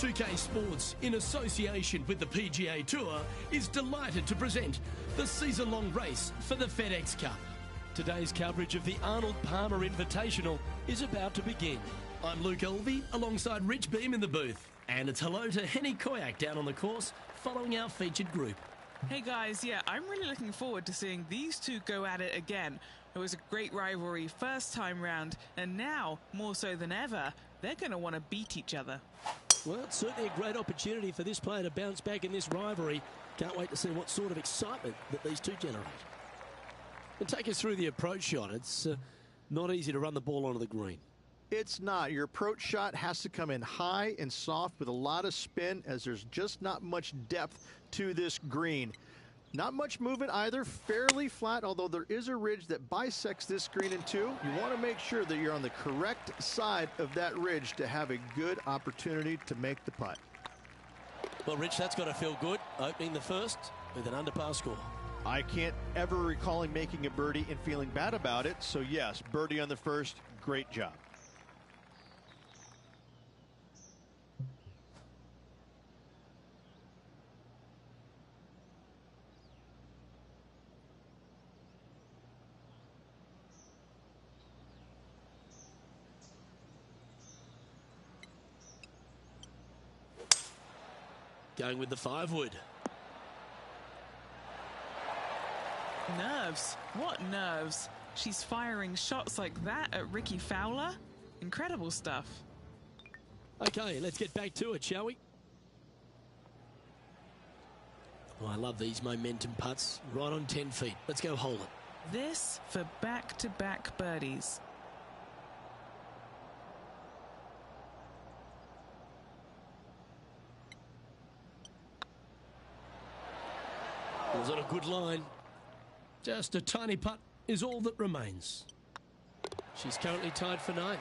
2K Sports, in association with the PGA Tour, is delighted to present the season-long race for the FedEx Cup. Today's coverage of the Arnold Palmer Invitational is about to begin. I'm Luke Elvey, alongside Rich Beam in the booth. And it's hello to Henny Koyak down on the course, following our featured group. Hey guys, yeah, I'm really looking forward to seeing these two go at it again. It was a great rivalry first time round, and now, more so than ever, they're going to want to beat each other. Well, it's certainly a great opportunity for this player to bounce back in this rivalry. Can't wait to see what sort of excitement that these two generate. And take us through the approach shot. It's not easy to run the ball onto the green. It's not. Your approach shot has to come in high and soft with a lot of spin, as there's just not much depth to this green. Not much movement either, fairly flat, although there is a ridge that bisects this green in two. You want to make sure that you're on the correct side of that ridge to have a good opportunity to make the putt. Well, Rich, that's got to feel good, opening the first with an under par score. I can't ever recall him making a birdie and feeling bad about it, so yes, birdie on the first, great job. Going with the 5-wood. Nerves. What nerves? She's firing shots like that at Ricky Fowler? Incredible stuff. Okay, let's get back to it, shall we? Oh, I love these momentum putts. Right on 10 feet. Let's go hold it. This for back-to-back birdies. Was on a good line. Just a tiny putt is all that remains. She's currently tied for 9th.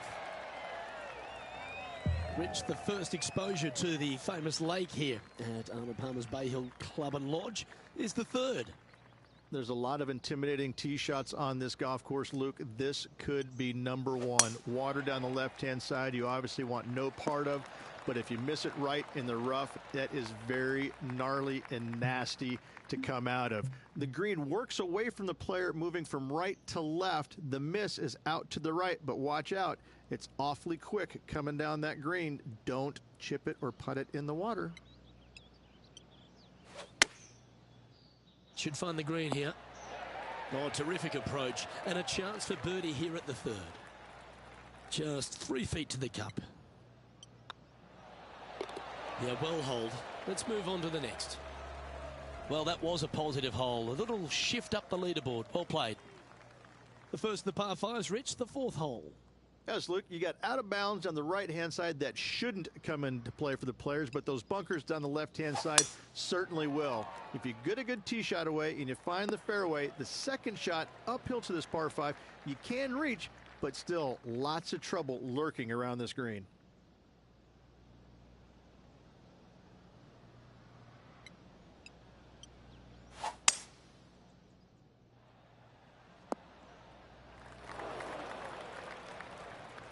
Rich, the first exposure to the famous lake here at Arnold Palmer's Bay Hill Club and Lodge is the 3rd. There's a lot of intimidating tee shots on this golf course, Luke. This could be number one. Water down the left-hand side, you obviously want no part of, but if you miss it right in the rough, that is very gnarly and nasty to come out of. The green works away from the player, moving from right to left. The miss is out to the right, but watch out. It's awfully quick coming down that green. Don't chip it or putt it in the water. Should find the green here. Oh, terrific approach. And a chance for birdie here at the 3rd. Just 3 feet to the cup. Yeah, well hold. Let's move on to the next. Well, that was a positive hole. A little shift up the leaderboard. Well played. The first of the par 5s, Rich, the 4th hole. Yes, Luke, you got out of bounds on the right-hand side that shouldn't come into play for the players, but those bunkers down the left-hand side certainly will. If you get a good tee shot away and you find the fairway, the second shot uphill to this par 5, you can reach, but still lots of trouble lurking around this green.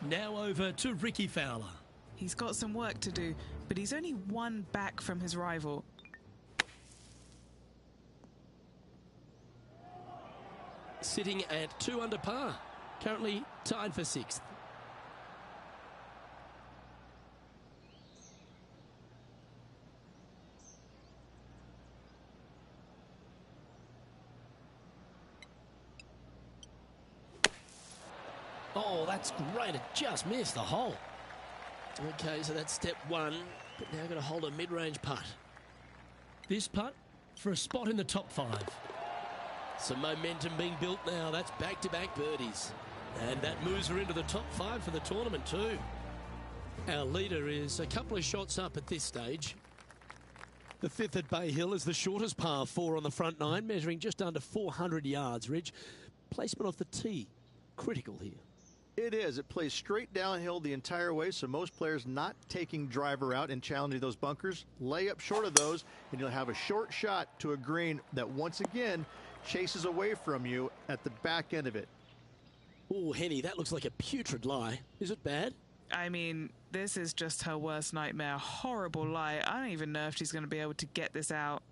Now over to Ricky Fowler. He's got some work to do, but he's only one back from his rival. Sitting at 2 under par. Currently tied for 6th. Oh, that's great. It just missed the hole. Okay, so that's step 1, but now going to hold a mid-range putt. This putt for a spot in the top 5. Some momentum being built now. That's back-to-back birdies. And that moves her into the top 5 for the tournament too. Our leader is a couple of shots up at this stage. The 5th at Bay Hill is the shortest par 4 on the front 9, measuring just under 400 yards, Rich. Placement off the tee, critical here. It is. It plays straight downhill the entire way, so most players not taking driver out and challenging those bunkers lay up short of those, and you'll have a short shot to a green that once again chases away from you at the back end of it. Oh, Henny, that looks like a putrid lie. Is it bad? I mean, this is just her worst nightmare. Horrible lie. I don't even know if she's going to be able to get this out.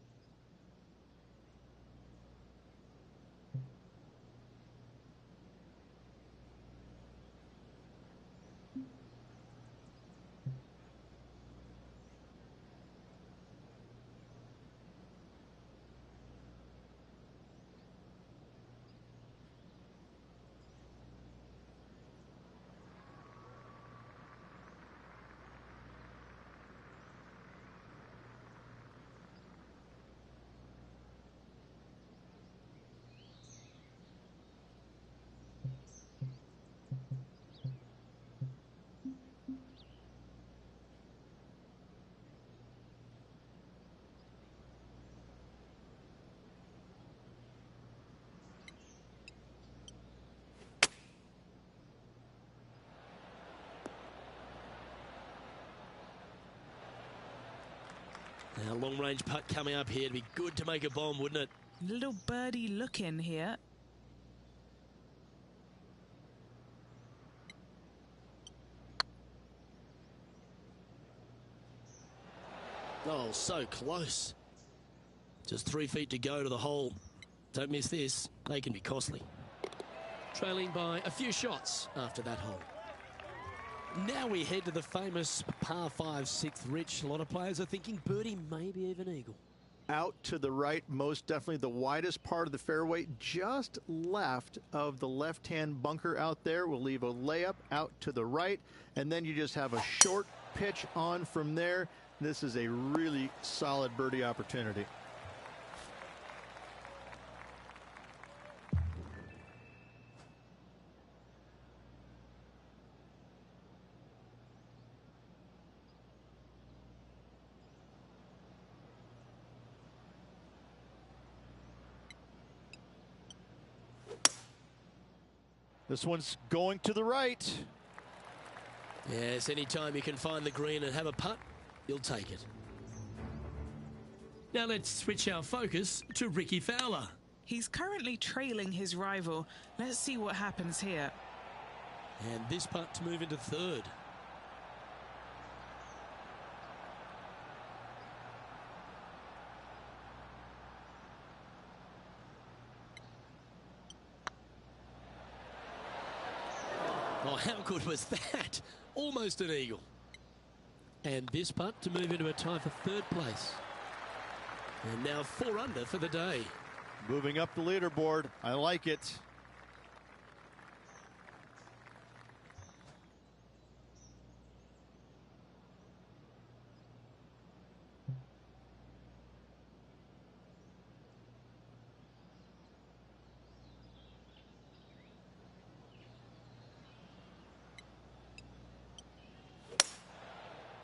Now, long-range putt coming up here. It'd be good to make a bomb, wouldn't it? Little birdie look in here. Oh, so close. Just 3 feet to go to the hole. Don't miss this. They can be costly. Trailing by a few shots after that hole. Now we head to the famous par 5 6th, Rich. A lot of players are thinking birdie, maybe even eagle. Out to the right, most definitely the widest part of the fairway, just left of the left-hand bunker out there. We'll leave a layup out to the right, and then you just have a short pitch on from there. This is a really solid birdie opportunity. This one's going to the right. Yes, anytime you can find the green and have a putt, you'll take it. Now let's switch our focus to Ricky Fowler. He's currently trailing his rival. Let's see what happens here. And this putt to move into third. Oh, how good was that? Almost an eagle. And this putt to move into a tie for third place. And now 4 under for the day. Moving up the leaderboard. I like it.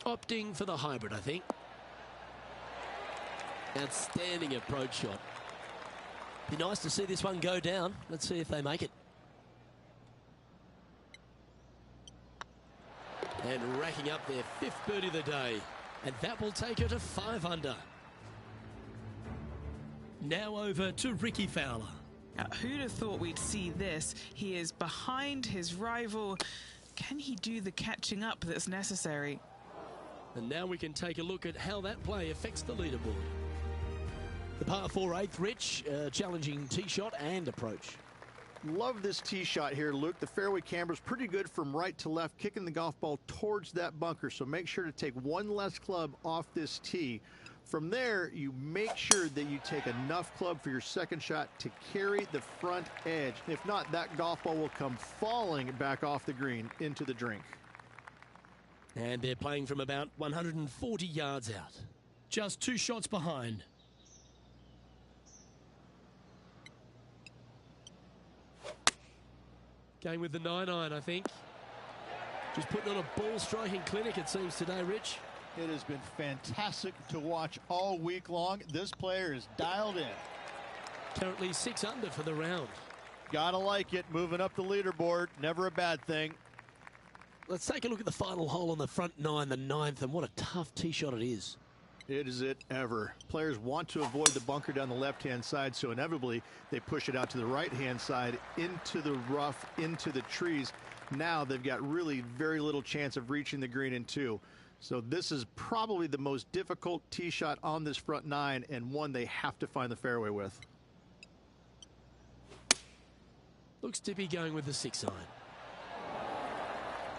Opting for the hybrid, I think. Outstanding approach shot. Be nice to see this one go down. Let's see if they make it. And racking up their 5th birdie of the day. And that will take her to 5 under. Now over to Ricky Fowler. Who'd have thought we'd see this? He is behind his rival. Can he do the catching up that's necessary? And now we can take a look at how that play affects the leaderboard. The par 4 8th, Rich, challenging tee shot and approach. Love this tee shot here, Luke. The fairway camber's pretty good from right to left, kicking the golf ball towards that bunker. So make sure to take one less club off this tee. From there, you make sure that you take enough club for your second shot to carry the front edge. If not, that golf ball will come falling back off the green into the drink. And they're playing from about 140 yards out. Just 2 shots behind. Going with the 9-iron, I think. Just putting on a ball striking clinic, it seems, today, Rich. It has been fantastic to watch all week long. This player is dialed in. Currently 6 under for the round. Gotta like it. Moving up the leaderboard. Never a bad thing. Let's take a look at the final hole on the front 9, the 9th, and what a tough tee shot it is. Is it ever. Players want to avoid the bunker down the left-hand side, so inevitably they push it out to the right-hand side, into the rough, into the trees. Now they've got really very little chance of reaching the green in two. So this is probably the most difficult tee shot on this front nine, and one they have to find the fairway with. Looks to be going with the 6-iron.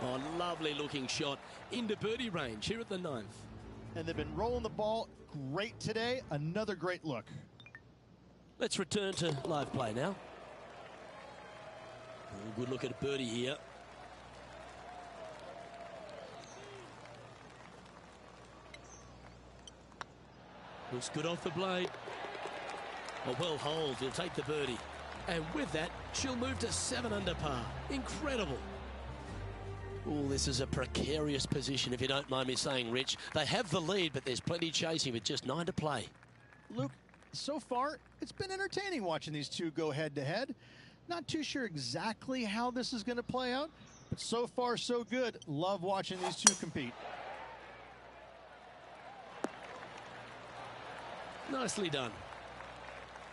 Oh, lovely looking shot into birdie range here at the 9th. And they've been rolling the ball great today. Another great look. Let's return to live play now. Oh, good look at a birdie here. Looks good off the blade. A well holed. He'll take the birdie. And with that, she'll move to 7 under par. Incredible. Oh, this is a precarious position, if you don't mind me saying, Rich. They have the lead, but there's plenty chasing with just 9 to play. Luke, so far, it's been entertaining watching these two go head-to-head. Not too sure exactly how this is going to play out, but so far, so good. Love watching these two compete. Nicely done.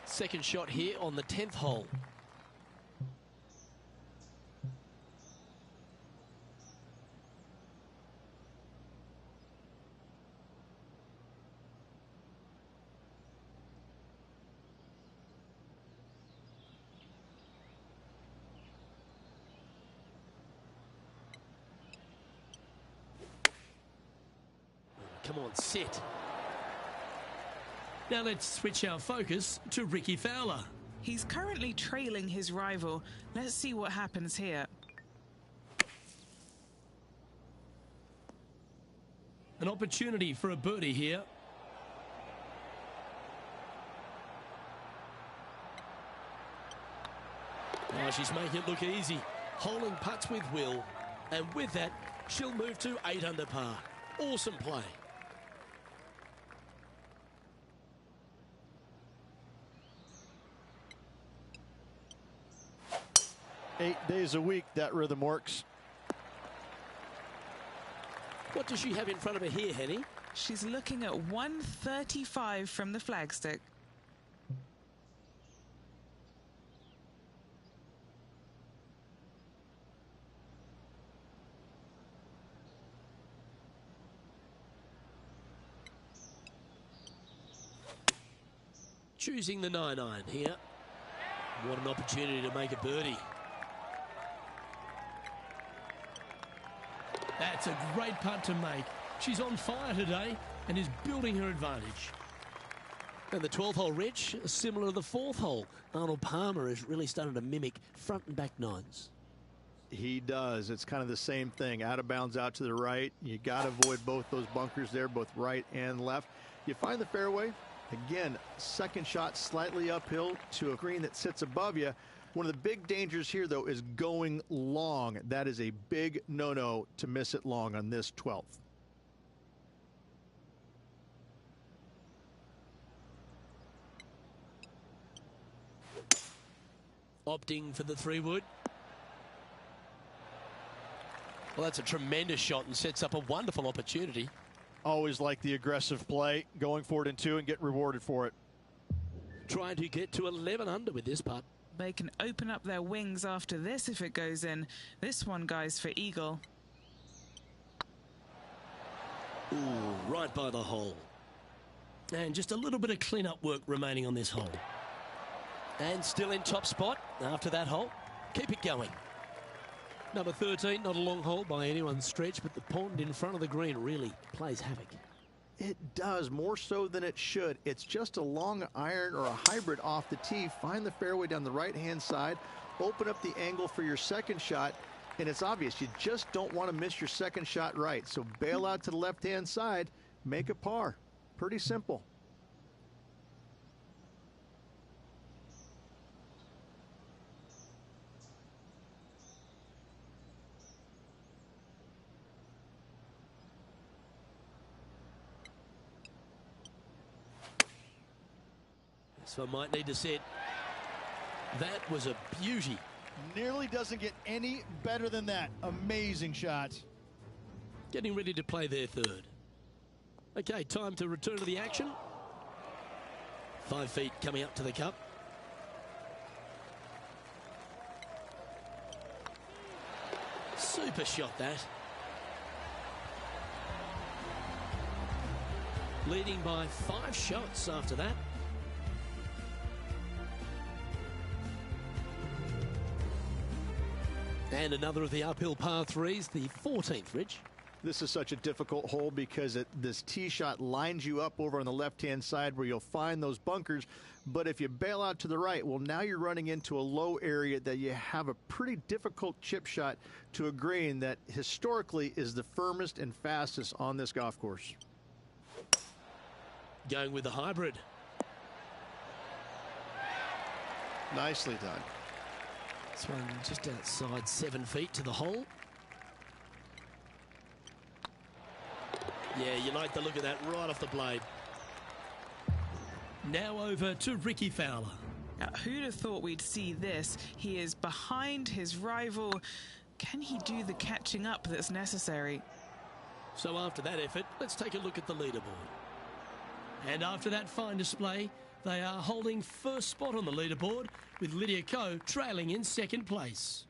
Second shot here on the 10th hole. Come on, sit. Now let's switch our focus to Ricky Fowler. He's currently trailing his rival. Let's see what happens here. An opportunity for a birdie here. Oh, she's making it look easy. Holding putts with will. And with that, she'll move to 8 under par. Awesome play. 8 days a week, that rhythm works. What does she have in front of her here, Henny? She's looking at 135 from the flagstick. Choosing the 9-iron here. What an opportunity to make a birdie. That's a great putt to make. She's on fire today and is building her advantage. And the 12th hole, Rich, similar to the 4th hole. Arnold Palmer is really starting to mimic front and back nines. He does. It's kind of the same thing. Out of bounds, out to the right. You got to avoid both those bunkers there, both right and left. You find the fairway. Again, second shot slightly uphill to a green that sits above you. One of the big dangers here, though, is going long. That is a big no-no to miss it long on this 12th. Opting for the 3-wood. Well, that's a tremendous shot and sets up a wonderful opportunity. Always like the aggressive play, going for it in 2 and get rewarded for it. Trying to get to 11 under with this putt. They can open up their wings after this if it goes in. This one, guys, for eagle. Ooh, right by the hole. And just a little bit of clean-up work remaining on this hole. And still in top spot after that hole. Keep it going. Number 13, not a long hole by anyone's stretch, but the pond in front of the green really plays havoc. It does, more so than it should. It's just a long iron or a hybrid off the tee. Find the fairway down the right-hand side. Open up the angle for your second shot. And it's obvious, you just don't want to miss your second shot right. So bail out to the left-hand side. Make a par. Pretty simple. So I might need to set. That was a beauty. Nearly doesn't get any better than that. Amazing shot. Getting ready to play their third. Okay, time to return to the action. 5 feet coming up to the cup. Super shot that. Leading by 5 shots after that. And another of the uphill par 3s, the 14th, Rich. This is such a difficult hole because this tee shot lines you up over on the left-hand side where you'll find those bunkers. But if you bail out to the right, well, now you're running into a low area that you have a pretty difficult chip shot to a green that historically is the firmest and fastest on this golf course. Going with the hybrid. Nicely done. This one just outside 7 feet to the hole. Yeah, you like the look of that right off the blade. Now over to Ricky Fowler. Now, who'd have thought we'd see this? He is behind his rival. Can he do the catching up that's necessary? So after that effort, let's take a look at the leaderboard. And after that fine display, they are holding first spot on the leaderboard, with Lydia Ko trailing in second place.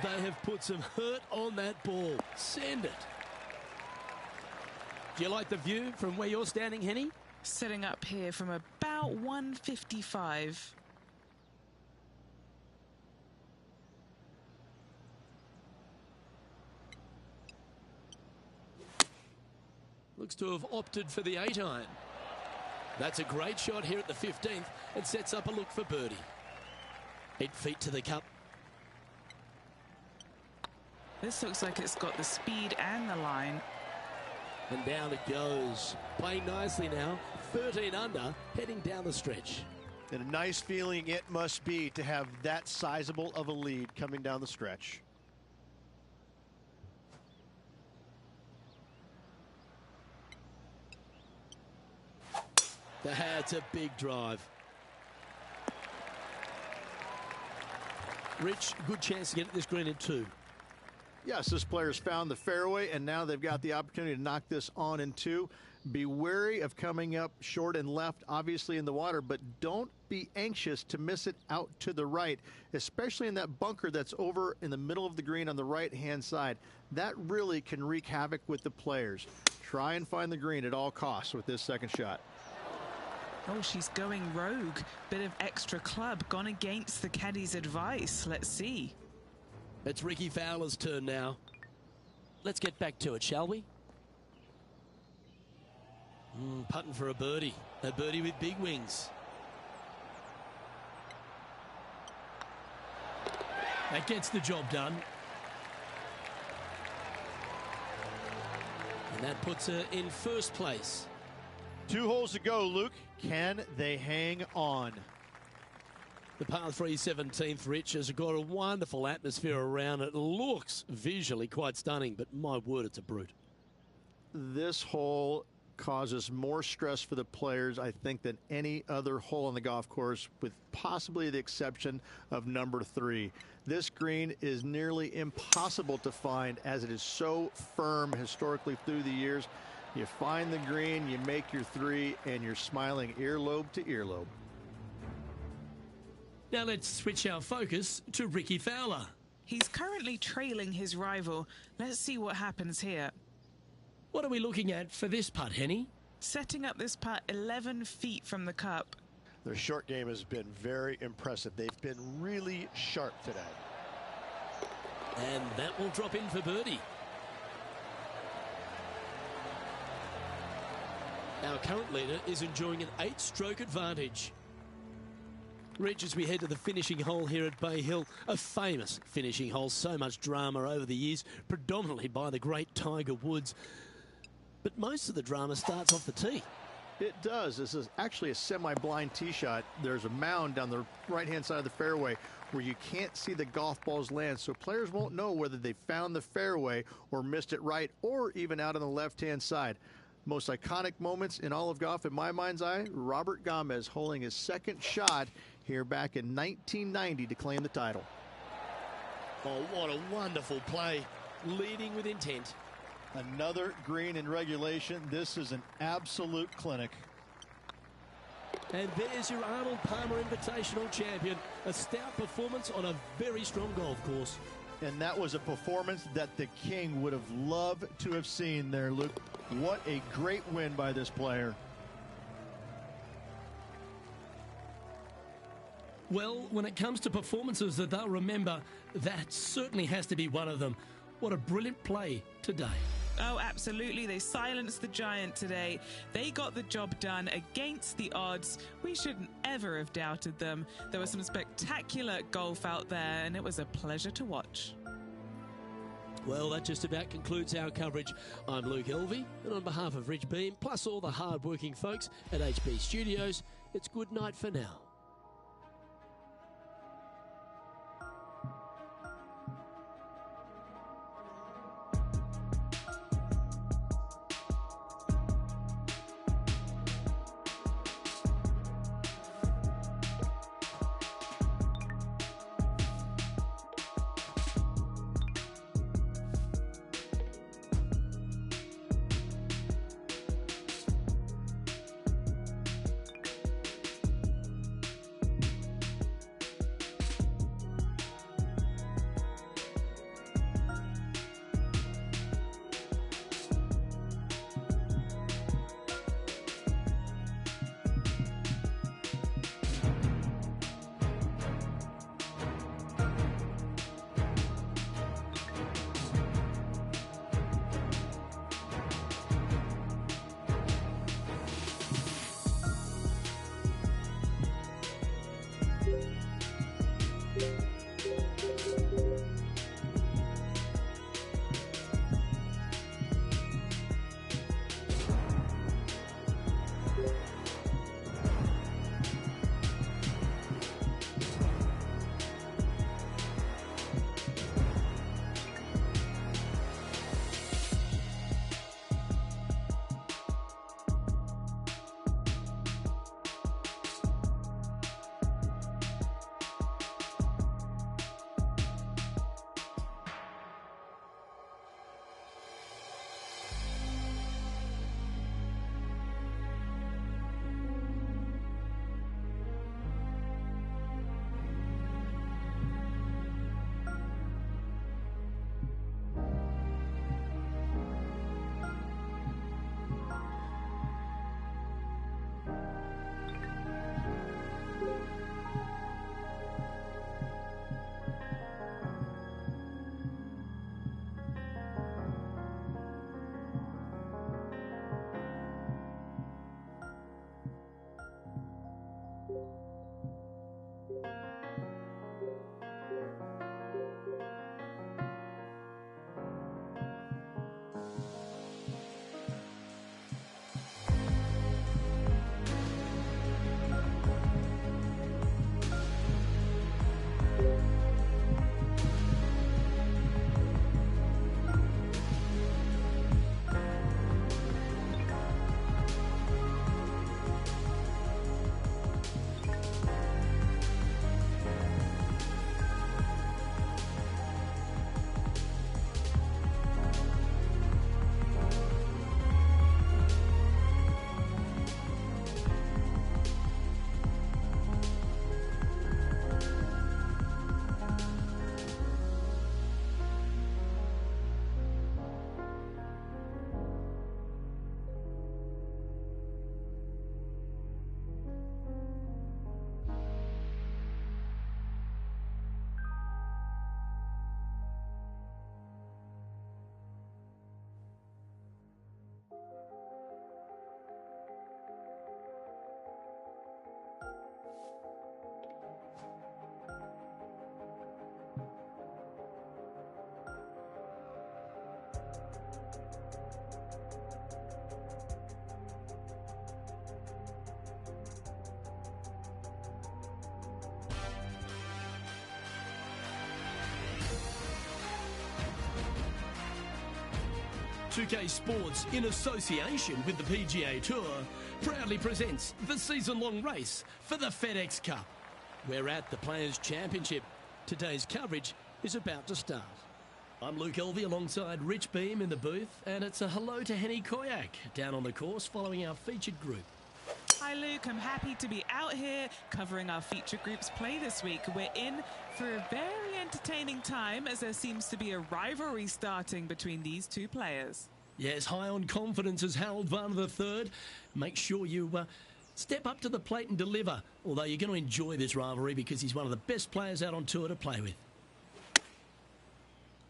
They have put some hurt on that ball. Send it. Do you like the view from where you're standing, Henny? Setting up here from about 155. Looks to have opted for the 8-iron. That's a great shot here at the 15th and sets up a look for birdie. 8 feet to the cup. This looks like it's got the speed and the line. And down it goes. Playing nicely now. 13 under, heading down the stretch. And a nice feeling it must be to have that sizable of a lead coming down the stretch. That's a big drive. Rich, good chance to get this green in 2. Yes, this player's found the fairway, and now they've got the opportunity to knock this on in 2. Be wary of coming up short and left, obviously in the water, but don't be anxious to miss it out to the right, especially in that bunker that's over in the middle of the green on the right-hand side. That really can wreak havoc with the players. Try and find the green at all costs with this second shot. Oh, she's going rogue. Bit of extra club gone against the caddy's advice. Let's see. It's Ricky Fowler's turn now. Let's get back to it, shall we? Putting for a birdie. A birdie with big wings. That gets the job done. And that puts her in first place. 2 holes to go, Luke. Can they hang on? The par 3 17th, Rich, has got a wonderful atmosphere around it. Looks visually quite stunning, but my word, it's a brute. This hole causes more stress for the players, I think, than any other hole on the golf course, with possibly the exception of number 3. This green is nearly impossible to find as it is so firm historically through the years. You find the green, you make your 3, and you're smiling earlobe to earlobe. Now let's switch our focus to Ricky Fowler. He's currently trailing his rival. Let's see what happens here. What are we looking at for this putt, Henny? Setting up this putt 11 feet from the cup. Their short game has been very impressive. They've been really sharp today. And that will drop in for birdie. Our current leader is enjoying an 8-stroke advantage. Rich, as we head to the finishing hole here at Bay Hill, a famous finishing hole, so much drama over the years, predominantly by the great Tiger Woods. But most of the drama starts off the tee. It does. This is actually a semi-blind tee shot. There's a mound down the right-hand side of the fairway where you can't see the golf balls land, so players won't know whether they found the fairway or missed it right or even out on the left-hand side. Most iconic moments in all of golf, in my mind's eye, Robert Gomez holding his second shot here back in 1990 to claim the title. Oh, what a wonderful play. Leading with intent. Another green in regulation. This is an absolute clinic. And there's your Arnold Palmer Invitational champion. A stout performance on a very strong golf course. And that was a performance that the King would have loved to have seen there, Luke. What a great win by this player. Well, when it comes to performances that they'll remember, that certainly has to be one of them. What a brilliant play today. Oh, absolutely. They silenced the giant today. They got the job done against the odds. We shouldn't ever have doubted them. There was some spectacular golf out there, and it was a pleasure to watch. Well, that just about concludes our coverage. I'm Luke Elvey, and on behalf of Rich Beam, plus all the hard-working folks at HP Studios, it's good night for now. .2K Sports, in association with the PGA Tour, proudly presents the season-long race for the FedEx Cup. We're at the Players' Championship. Today's coverage is about to start. I'm Luke Elvey alongside Rich Beam in the booth, and it's a hello to Henny Koyak down on the course following our featured group. Hi Luke, I'm happy to be out here covering our featured group's play this week. We're in for a very entertaining time as there seems to be a rivalry starting between these two players. Yes, high on confidence as Harold Varner III. Make sure you step up to the plate and deliver, although you're going to enjoy this rivalry because he's one of the best players out on tour to play with.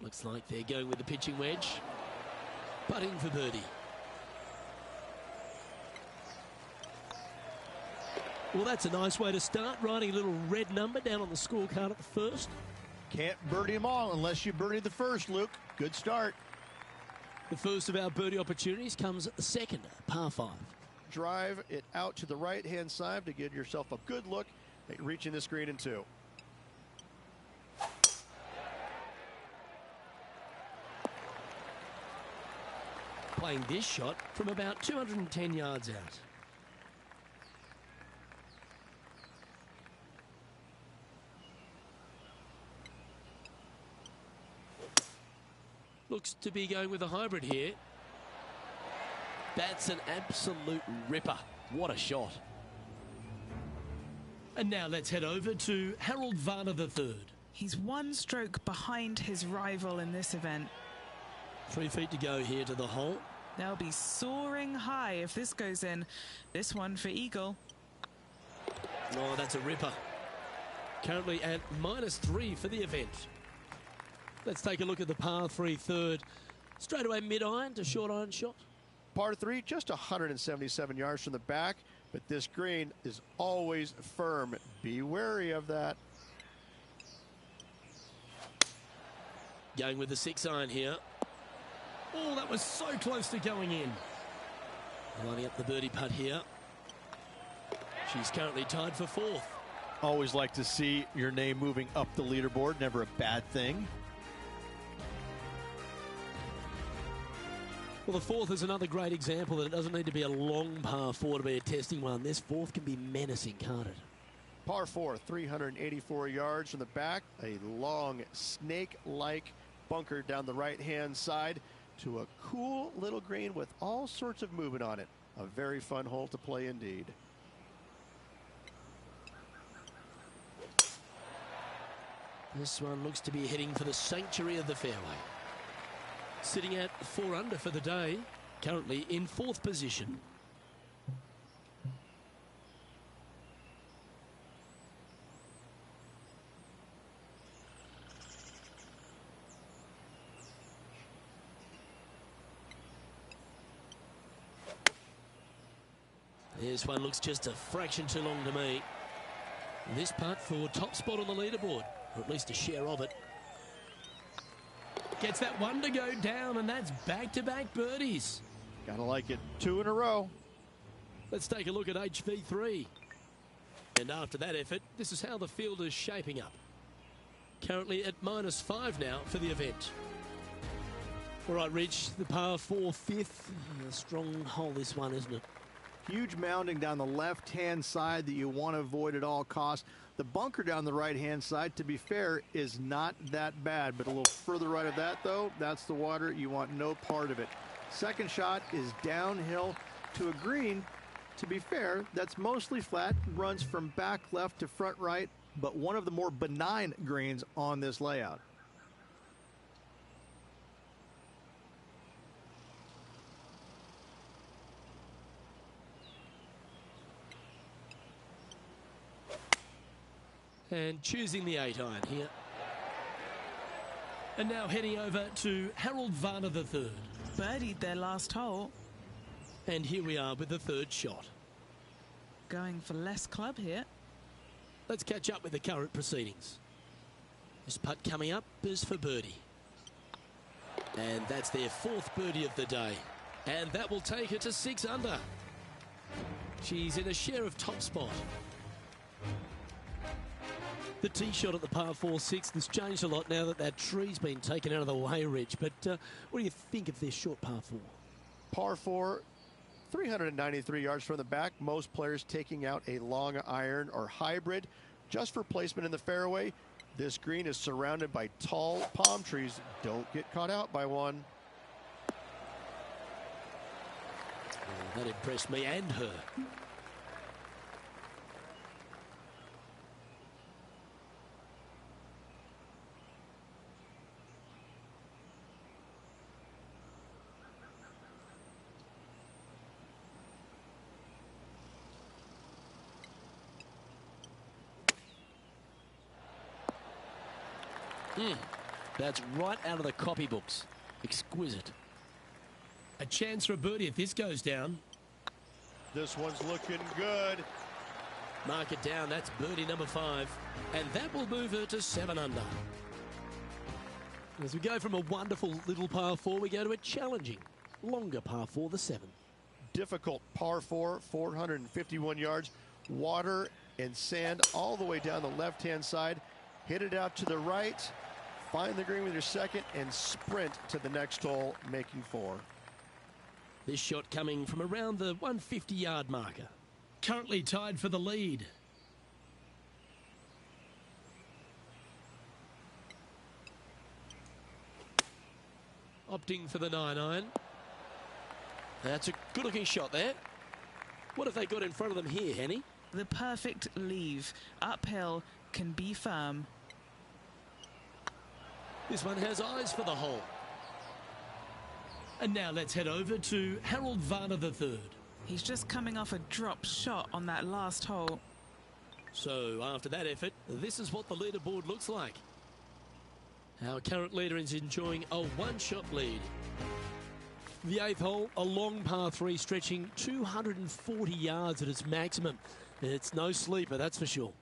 Looks like they're going with the pitching wedge. Putting for birdie. Well, that's a nice way to start, writing a little red number down on the scorecard at the first. Can't birdie them all unless you birdie the first, Luke. Good start. The first of our birdie opportunities comes second, par 5. Drive it out to the right-hand side to get yourself a good look at reaching this green in 2. Playing this shot from about 210 yards out. Looks to be going with a hybrid here. That's an absolute ripper. What a shot. And now let's head over to Harold Varner III. He's one stroke behind his rival in this event. 3 feet to go here to the hole. They'll be soaring high if this goes in. This one for eagle. Oh, that's a ripper. Currently at -3 for the event. Let's take a look at the par 3 third. Straight away mid-iron to short iron shot. Par 3, just 177 yards from the back, but this green is always firm. Be wary of that. Going with the 6 iron here. Oh, that was so close to going in. Lining up the birdie putt here. She's currently tied for 4th. Always like to see your name moving up the leaderboard. Never a bad thing. Well, the 4th is another great example that it doesn't need to be a long par 4 to be a testing one. This 4th can be menacing, can't it? Par 4, 384 yards from the back. A long snake-like bunker down the right-hand side to a cool little green with all sorts of movement on it. A very fun hole to play indeed. This one looks to be heading for the sanctuary of the fairway. Sitting at 4 under for the day, currently in 4th position. This one looks just a fraction too long to me. This putt for top spot on the leaderboard, or at least a share of it. Gets that one to go down, and that's back-to-back birdies. Gotta like it. 2 in a row. Let's take a look at HV3. And after that effort, this is how the field is shaping up. Currently at -5 now for the event. All right, Rich, the par 4 5th. A strong hole, this one, isn't it? Huge mounding down the left-hand side that you want to avoid at all costs. The bunker down the right-hand side, to be fair, is not that bad. But a little further right of that, though, that's the water. You want no part of it. Second shot is downhill to a green. To be fair, that's mostly flat, runs from back left to front right, but one of the more benign greens on this layout. And choosing the 8 iron here. And now heading over to Harold Varner III. Birdied their last hole. And here we are with the 3rd shot. Going for less club here. Let's catch up with the current proceedings. This putt coming up is for birdie. And that's their 4th birdie of the day. And that will take her to 6 under. She's in a share of top spot. The tee shot at the par 4 6th has changed a lot now that that tree's been taken out of the way, Rich. But what do you think of this short par 4? Par 4, 393 yards from the back. Most players taking out a long iron or hybrid. Just for placement in the fairway, this green is surrounded by tall palm trees. Don't get caught out by one. Oh, that impressed me and her. That's right out of the copybooks. Exquisite. A chance for a birdie if this goes down. This one's looking good. Mark it down. That's birdie number 5. And that will move her to 7 under. As we go from a wonderful little par 4, we go to a challenging, longer par 4, the 7. Difficult par 4, 451 yards. Water and sand all the way down the left-hand side. Hit it out to the right. Find the green with your second and sprint to the next hole, making 4. This shot coming from around the 150-yard marker. Currently tied for the lead. Opting for the 9-iron. That's a good-looking shot there. What have they got in front of them here, Henny? The perfect leave. Uphill, can be firm. This one has eyes for the hole. And now let's head over to Harold Varner III. He's just coming off a drop shot on that last hole. So after that effort, this is what the leaderboard looks like. Our current leader is enjoying a one-shot lead. The 8th hole, a long par 3 stretching 240 yards at its maximum. It's no sleeper, that's for sure.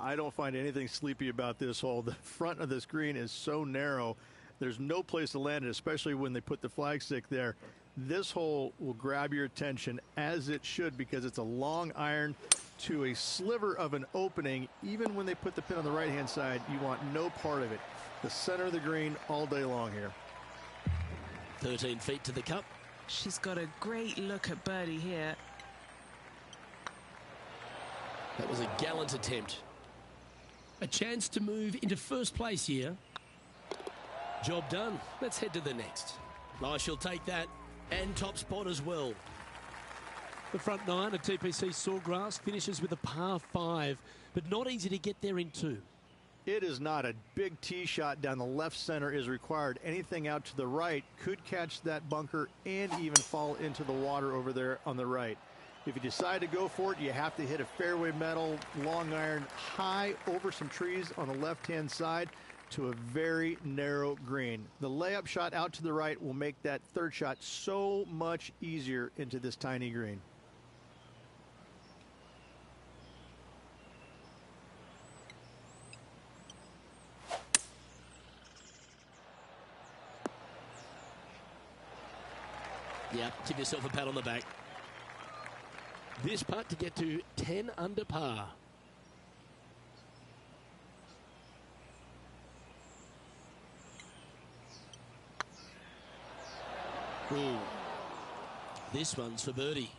I don't find anything sleepy about this hole. The front of this green is so narrow. There's no place to land it, especially when they put the flag stick there. This hole will grab your attention, as it should, because it's a long iron to a sliver of an opening. Even when they put the pin on the right-hand side, you want no part of it. The center of the green all day long here. 13 feet to the cup. She's got a great look at birdie here. That was a gallant attempt. A chance to move into first place here. Job done. Let's head to the next. I shall take that, and top spot as well. The front 9 at TPC Sawgrass finishes with a par 5, but not easy to get there in 2. It is not. A big tee shot down the left center is required. Anything out to the right could catch that bunker and even fall into the water over there on the right. If you decide to go for it, you have to hit a fairway metal long iron high over some trees on the left-hand side to a very narrow green. The layup shot out to the right will make that third shot so much easier into this tiny green. Yeah, give yourself a pat on the back. This putt to get to 10 under par. Ooh. This one's for birdie.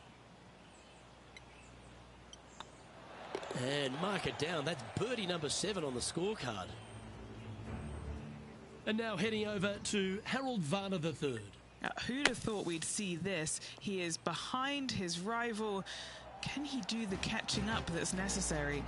And mark it down. That's birdie number 7 on the scorecard. And now heading over to Harold Varner III. Who'd have thought we'd see this? He is behind his rival. Can he do the catching up that's necessary?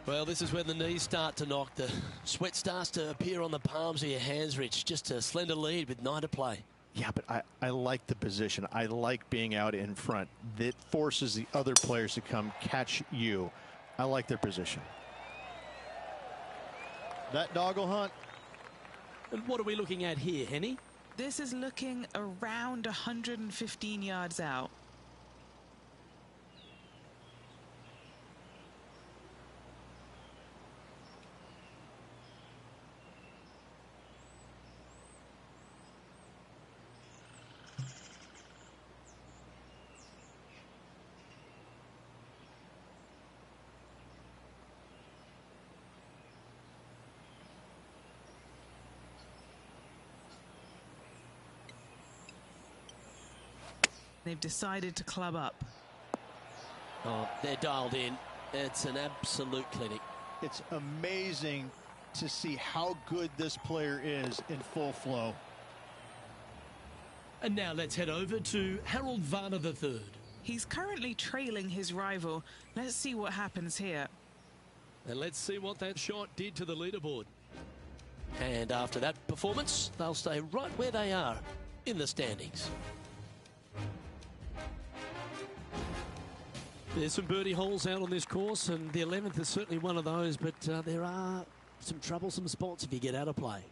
Well, this is when the knees start to knock. The sweat starts to appear on the palms of your hands, Rich. Just a slender lead with 9 to play. Yeah, but I like the position. I like being out in front. That forces the other players to come catch you. I like their position. That dog will hunt. And what are we looking at here, Henny? This is looking around 115 yards out. They've decided to club up. Oh, they're dialed in. It's an absolute clinic. It's amazing to see how good this player is in full flow. And now let's head over to Harold Varner III. He's currently trailing his rival. Let's see what happens here. And let's see what that shot did to the leaderboard. And after that performance, they'll stay right where they are in the standings. There's some birdie holes out on this course, and the 11th is certainly one of those, but there are some troublesome spots if you get out of play.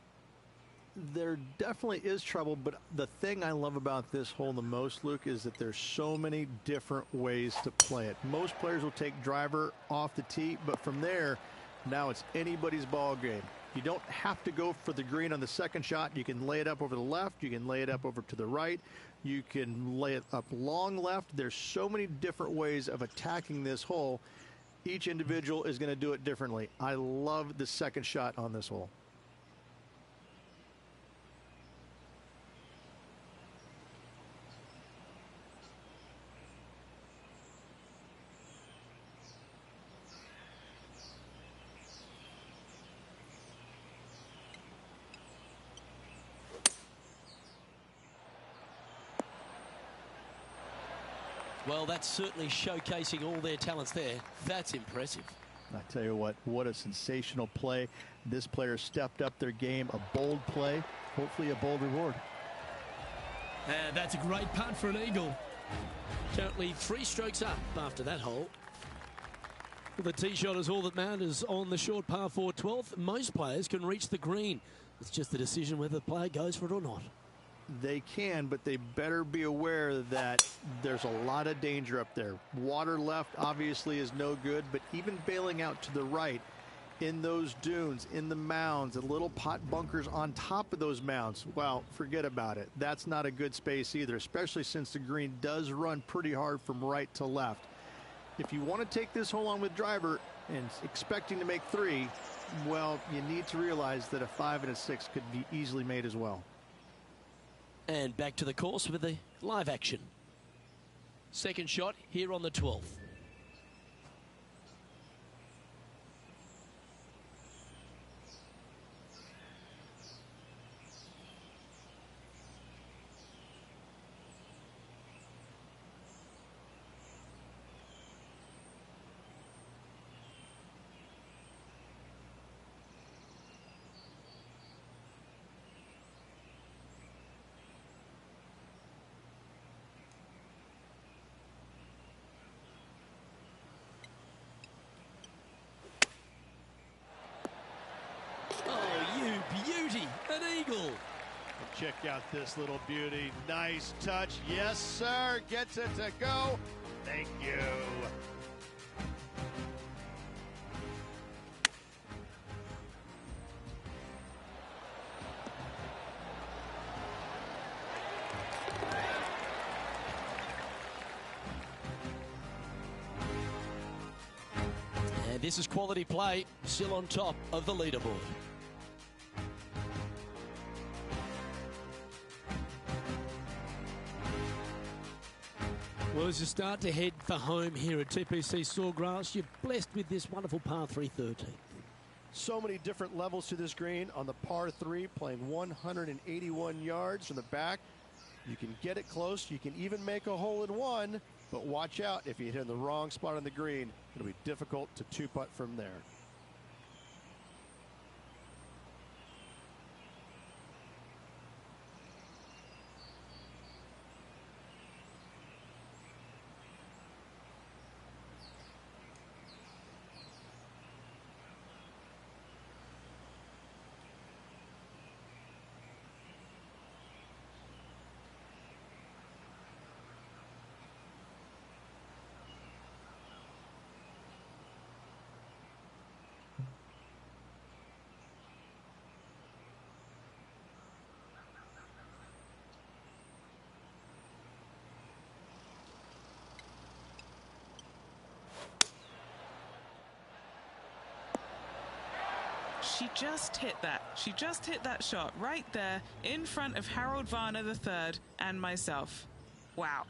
There definitely is trouble, but the thing I love about this hole the most, Luke, is that there's so many different ways to play it. Most players will take driver off the tee, but from there, now it's anybody's ball game. You don't have to go for the green on the second shot. You can lay it up over the left. You can lay it up over to the right. You can lay it up long left. There's so many different ways of attacking this hole. Each individual is going to do it differently. I love the second shot on this hole. Well, that's certainly showcasing all their talents there. That's impressive. I tell you what a sensational play. This player stepped up their game. A bold play, hopefully a bold reward. And that's a great putt for an eagle. Currently 3 strokes up after that hole. Well, the tee shot is all that matters on the short par 4 12th. Most players can reach the green. It's just the decision whether the player goes for it or not. They can, but they better be aware that there's a lot of danger up there. Water left obviously is no good, but even bailing out to the right in those dunes, in the mounds, and little pot bunkers on top of those mounds, well, forget about it. That's not a good space either, especially since the green does run pretty hard from right to left. If you want to take this hole on with driver and expecting to make 3, well, you need to realize that a 5 and a 6 could be easily made as well. And back to the course with the live action. Second shot here on the 12th. Beauty, an eagle. Check out this little beauty. Nice touch. Yes, sir. Gets it to go. Thank you. And this is quality play, still on top of the leaderboard. Well, as you start to head for home here at TPC Sawgrass, you're blessed with this wonderful par 3 13. So many different levels to this green. On the par 3, playing 181 yards from the back. You can get it close. You can even make a hole in one. But watch out, if you hit in the wrong spot on the green, it'll be difficult to 2-putt from there. She just hit that. She just hit that shot right there in front of Harold Varner III and myself. Wow.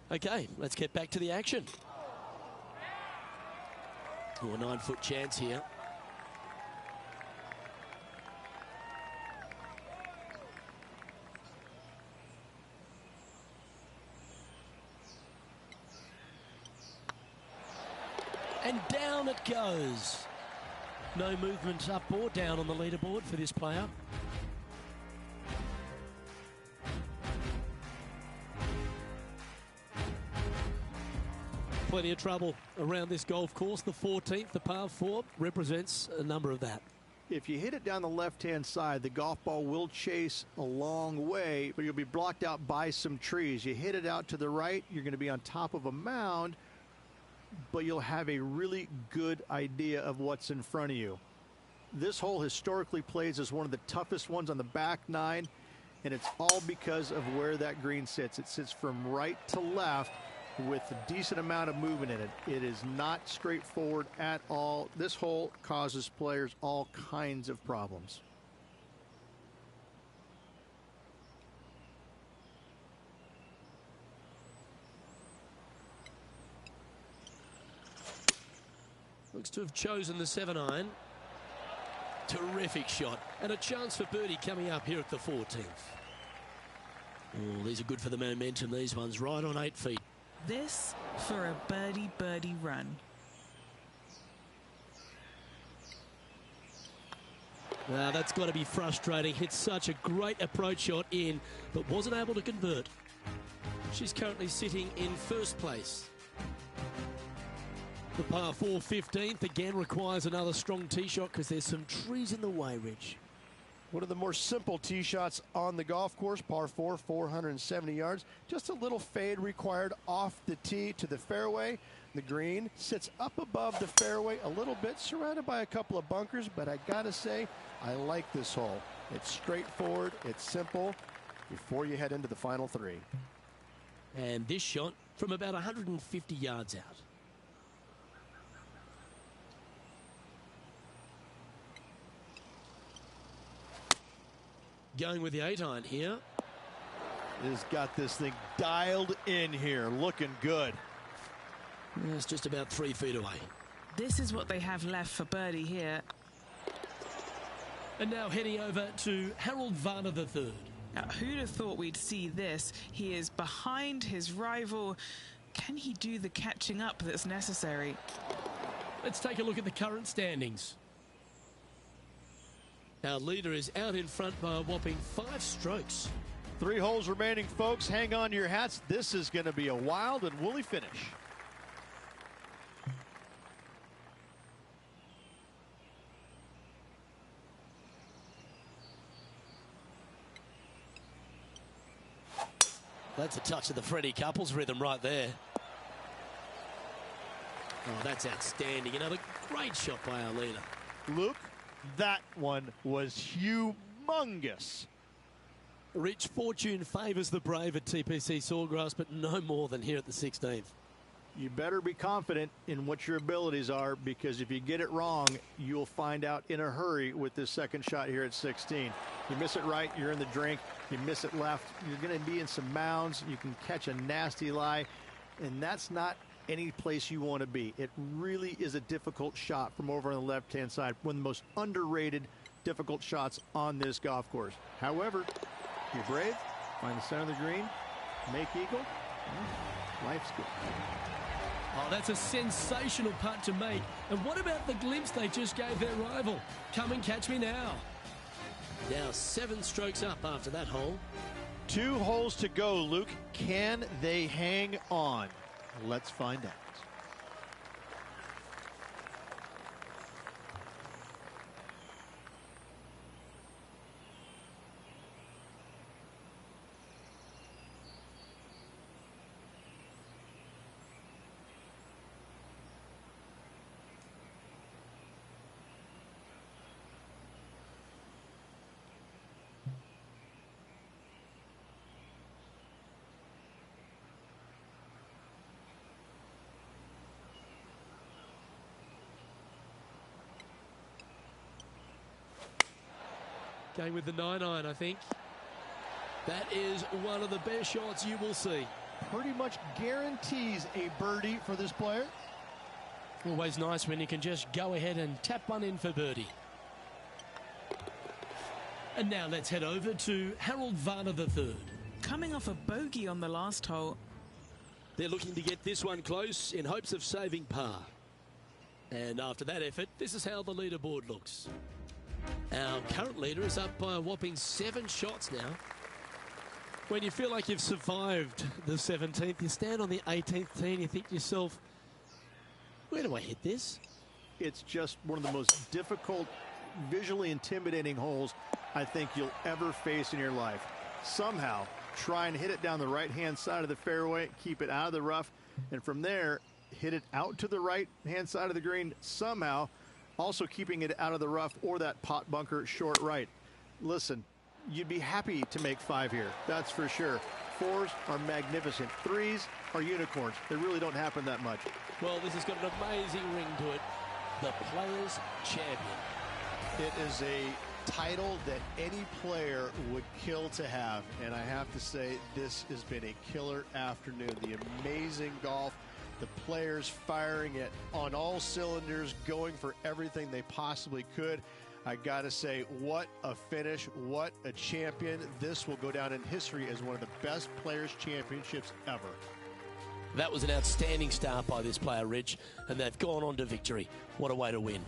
Okay, let's get back to the action. Oh, a 9-foot chance here. And down it goes. No movement up or down on the leaderboard for this player. Plenty of trouble around this golf course. The 14th, the par 4, represents a number of that. If you hit it down the left-hand side, the golf ball will chase a long way, but you'll be blocked out by some trees. You hit it out to the right, you're going to be on top of a mound, but you'll have a really good idea of what's in front of you. This hole historically plays as one of the toughest ones on the back nine, and it's all because of where that green sits. It sits from right to left with a decent amount of movement in it. It is not straightforward at all. This hole causes players all kinds of problems. Looks to have chosen the 7-iron. Terrific shot. And a chance for birdie coming up here at the 14th. Oh, these are good for the momentum, these ones. Right on 8 feet. This for a birdie run. Now that's got to be frustrating. Hit such a great approach shot in, but wasn't able to convert. She's currently sitting in first place. The par 4 15th again requires another strong tee shot because there's some trees in the way, Rich. One of the more simple tee shots on the golf course, par 4, 470 yards. Just a little fade required off the tee to the fairway. The green sits up above the fairway a little bit, surrounded by a couple of bunkers, but I gotta say, I like this hole. It's straightforward, it's simple, before you head into the final 3. And this shot from about 150 yards out. Going with the 8-iron here. Has got this thing dialed in here, looking good. It's just about 3 feet away. This is what they have left for birdie here. And now heading over to Harold Varner III. Now, who'd have thought we'd see this? He is behind his rival. Can he do the catching up that's necessary? Let's take a look at the current standings. Our leader is out in front by a whopping 5 strokes. 3 holes remaining, folks. Hang on to your hats. This is going to be a wild and woolly finish. That's a touch of the Freddie Couples rhythm right there. Oh, that's outstanding. Another great shot by our leader. Luke, that one was humongous. Rich, fortune favours the brave at TPC Sawgrass, but no more than here at the 16th. You better be confident in what your abilities are, because if you get it wrong, you'll find out in a hurry with this second shot here at 16. You miss it right, you're in the drink. You miss it left, you're going to be in some mounds. You can catch a nasty lie, and that's not any place you want to be. It really is a difficult shot from over on the left-hand side. One of the most underrated difficult shots on this golf course. However, you're brave, find the center of the green, make eagle, life's good. Oh, that's a sensational putt to make. And what about the glimpse they just gave their rival? Come and catch me now. Now 7 strokes up after that hole. 2 holes to go, Luke. Can they hang on? Let's find out. Going with the 9-iron, I think. That is one of the best shots you will see. Pretty much guarantees a birdie for this player. Always nice when you can just go ahead and tap one in for birdie. And now let's head over to Harold Varner III. Coming off a bogey on the last hole. They're looking to get this one close in hopes of saving par. And after that effort, this is how the leaderboard looks. Our current leader is up by a whopping 7 shots now. When you feel like you've survived the 17th, you stand on the 18th tee and you think to yourself, where do I hit this? It's just one of the most difficult, visually intimidating holes I think you'll ever face in your life. Somehow, try and hit it down the right-hand side of the fairway, keep it out of the rough, and from there, hit it out to the right-hand side of the green, somehow also keeping it out of the rough or that pot bunker short right. Listen, you'd be happy to make 5 here, that's for sure. 4s are magnificent. 3s are unicorns. They really don't happen that much. Well, this has got an amazing ring to it. The Players' Champion. It is a title that any player would kill to have, and I have to say this has been a killer afternoon. The amazing golf, the players firing it on all cylinders, going for everything they possibly could. I gotta say, what a finish, what a champion. This will go down in history as one of the best Players' Championships ever. That was an outstanding start by this player, Rich, and they've gone on to victory. What a way to win.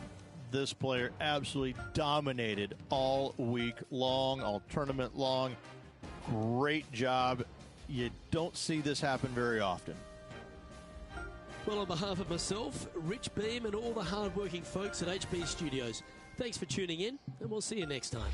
This player absolutely dominated all week long, all tournament long. Great job. You don't see this happen very often. Well, on behalf of myself, Rich Beam, and all the hard-working folks at HB Studios, thanks for tuning in, and we'll see you next time.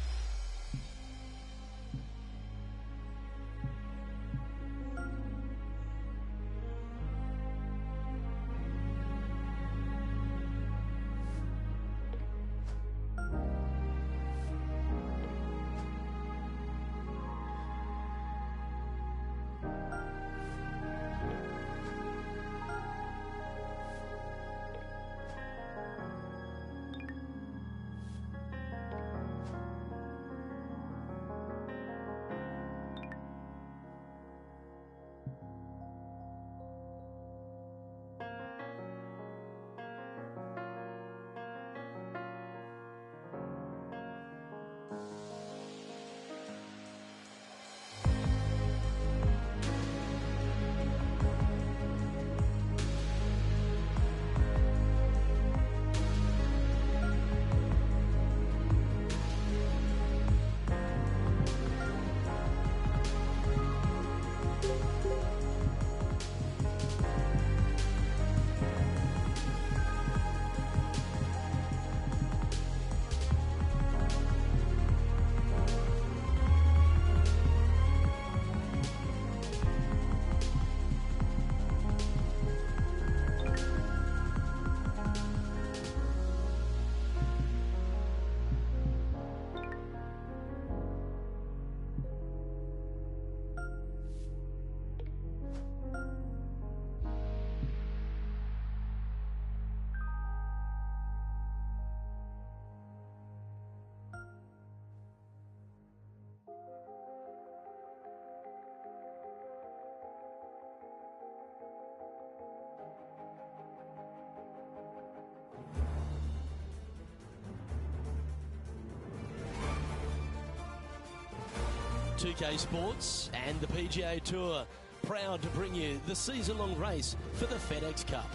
.2K Sports and the PGA Tour proud to bring you the season-long race for the FedEx Cup.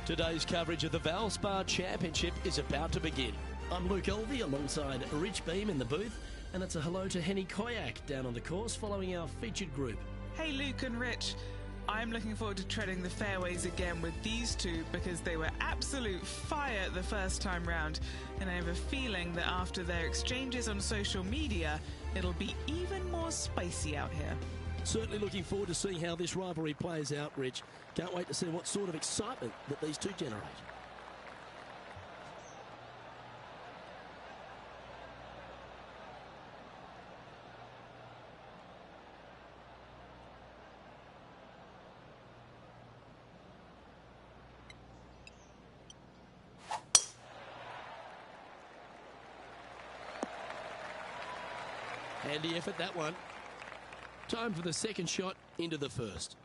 Today's coverage of the Valspar Championship is about to begin. I'm Luke Elvey alongside Rich Beam in the booth, and it's a hello to Henny Koyak down on the course following our featured group. Hey Luke and Rich, I'm looking forward to treading the fairways again with these two because they were absolute fire the first time round, and I have a feeling that after their exchanges on social media, it'll be even more spicy out here. Certainly looking forward to seeing how this rivalry plays out, Rich. Can't wait to see what sort of excitement that these two generate. Handy effort, that one. Time for the second shot into the first.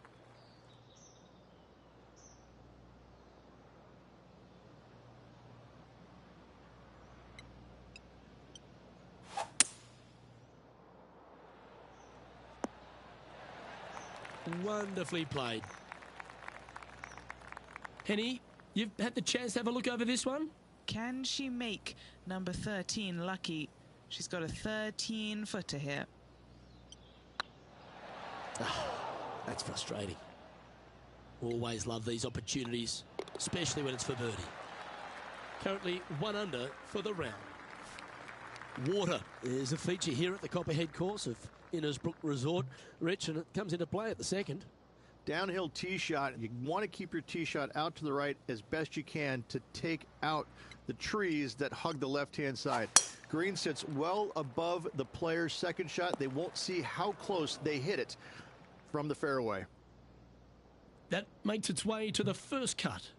Wonderfully played. Henny, you've had the chance to have a look over this one? Can she make number 13 lucky? She's got a 13-footer here. That's frustrating. Always love these opportunities, especially when it's for birdie. Currently 1 under for the round. Water is a feature here at the Copperhead course of Innisbrook Resort. Rich, and it comes into play at the second. Downhill tee shot. You want to keep your tee shot out to the right as best you can to take out the trees that hug the left-hand side. Green sits well above the player's second shot. They won't see how close they hit it from the fairway. That makes its way to the first cut.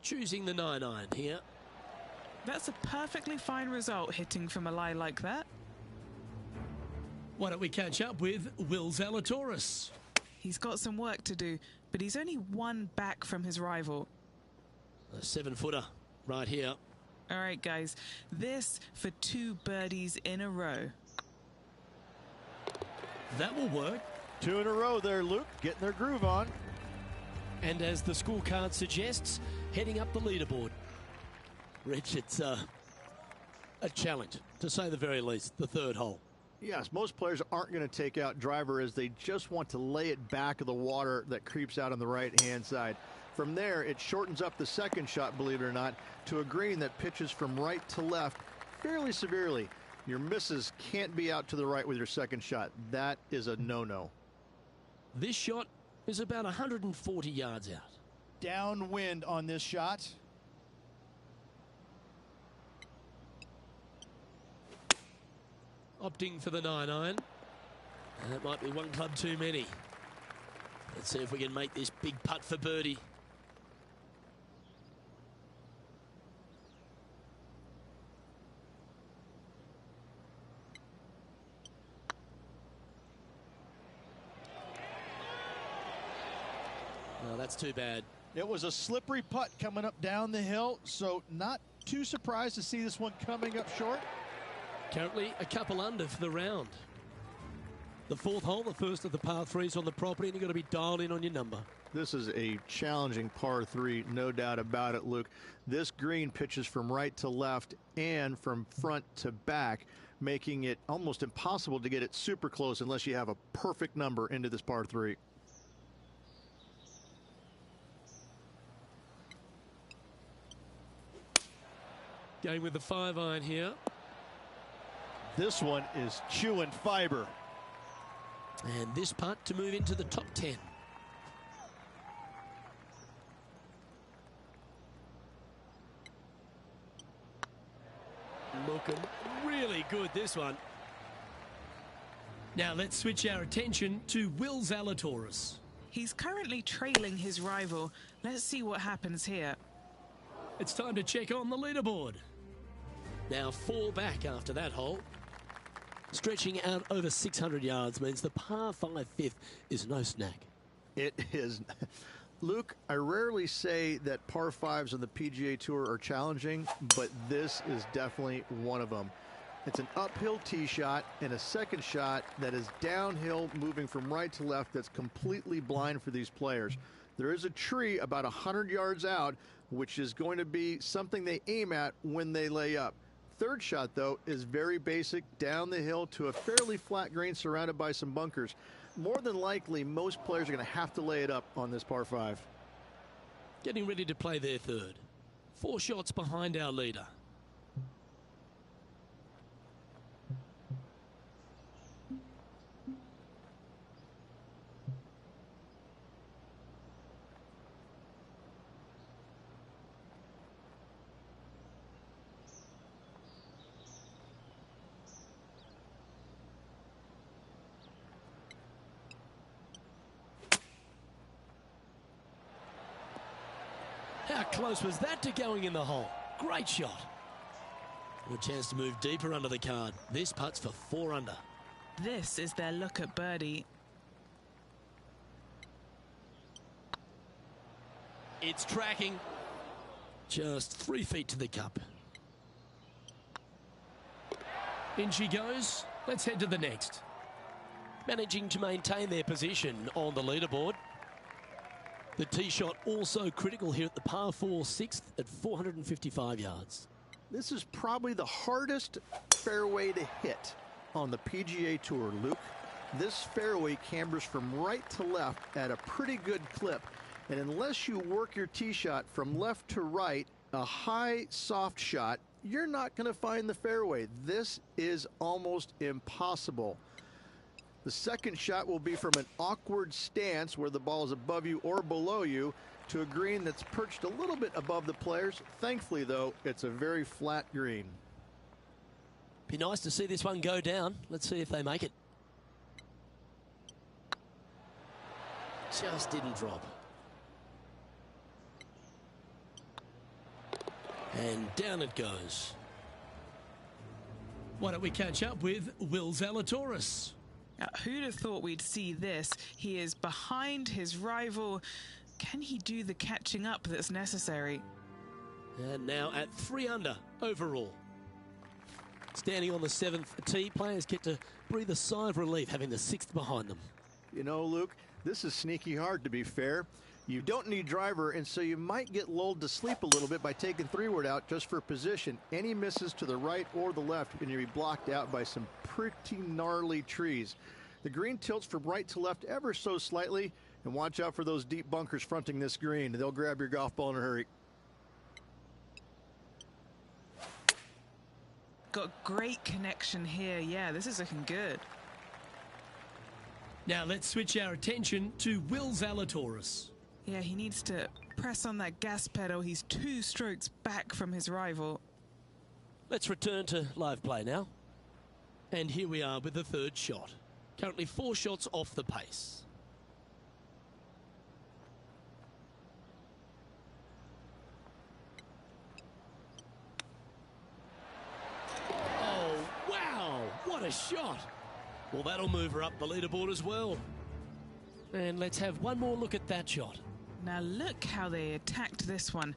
Choosing the 9-iron here. That's a perfectly fine result, hitting from a lie like that. Why don't we catch up with Will Zalatoris? He's got some work to do, but he's only 1 back from his rival. A 7-footer right here. All right, guys, this for 2 birdies in a row. That will work. 2 in a row there, Luke, getting their groove on. And as the scorecard suggests, heading up the leaderboard. Rich, it's a challenge, to say the very least, the 3rd hole. Yes, most players aren't going to take out driver as they just want to lay it back of the water that creeps out on the right-hand side. From there, it shortens up the second shot, believe it or not, to a green that pitches from right to left fairly severely. Your misses can't be out to the right with your second shot. That is a no-no. This shot is about 140 yards out. Downwind on this shot. Opting for the 9-iron. That might be 1 club too many. Let's see if we can make this big putt for birdie. No, that's too bad. It was a slippery putt coming up down the hill, so not too surprised to see this one coming up short. Currently a couple under for the round. The 4th hole, the first of the par 3s on the property, and you've got to be dialed in on your number. This is a challenging par 3, no doubt about it, Luke. This green pitches from right to left and from front to back, making it almost impossible to get it super close unless you have a perfect number into this par 3. Going with the 5-iron here. This one is chewing fiber. And this putt to move into the top 10. Looking really good, this one. Now let's switch our attention to Will Zalatoris. He's currently trailing his rival. Let's see what happens here. It's time to check on the leaderboard. Now 4 back after that hole. Stretching out over 600 yards means the par 5 5th is no snack. It is. Luke, I rarely say that par 5s on the PGA Tour are challenging, but this is definitely one of them. It's an uphill tee shot and a second shot that is downhill, moving from right to left, that's completely blind for these players. There is a tree about 100 yards out, which is going to be something they aim at when they lay up. Third shot, though, is very basic, down the hill to a fairly flat green surrounded by some bunkers. More than likely, most players are going to have to lay it up on this par 5. Getting ready to play their 3rd. 4 shots behind our leader. How close was that to going in the hole? Great shot. A chance to move deeper under the card. This putt's for 4 under. This is their look at birdie. It's tracking. Just 3 feet to the cup. In she goes. Let's head to the next. Managing to maintain their position on the leaderboard. The tee shot also critical here at the par 4 6th at 455 yards. This is probably the hardest fairway to hit on the PGA Tour, Luke. This fairway cambers from right to left at a pretty good clip. And unless you work your tee shot from left to right, a high, soft shot, you're not going to find the fairway. This is almost impossible. The second shot will be from an awkward stance where the ball is above you or below you to a green that's perched a little bit above the players. Thankfully, though, it's a very flat green. Be nice to see this one go down. Let's see if they make it. Just didn't drop. And down it goes. Why don't we catch up with Will Zalatoris? Now, who'd have thought we'd see this? He is behind his rival. Can he do the catching up that's necessary? And now at 3 under overall. Standing on the 7th tee, players get to breathe a sigh of relief having the 6th behind them. You know, Luke, this is sneaky hard, to be fair. You don't need driver, and so you might get lulled to sleep a little bit by taking 3-wood out just for position. Any misses to the right or the left, and you'll be blocked out by some pretty gnarly trees. The green tilts from right to left ever so slightly, and watch out for those deep bunkers fronting this green. They'll grab your golf ball in a hurry. Got great connection here. Yeah, this is looking good. Now let's switch our attention to Will Zalatoris. Yeah, he needs to press on that gas pedal. He's 2 strokes back from his rival. Let's return to live play now. And here we are with the 3rd shot. Currently 4 shots off the pace. Oh, wow! What a shot! Well, that'll move her up the leaderboard as well. And let's have one more look at that shot. Now look how they attacked this one.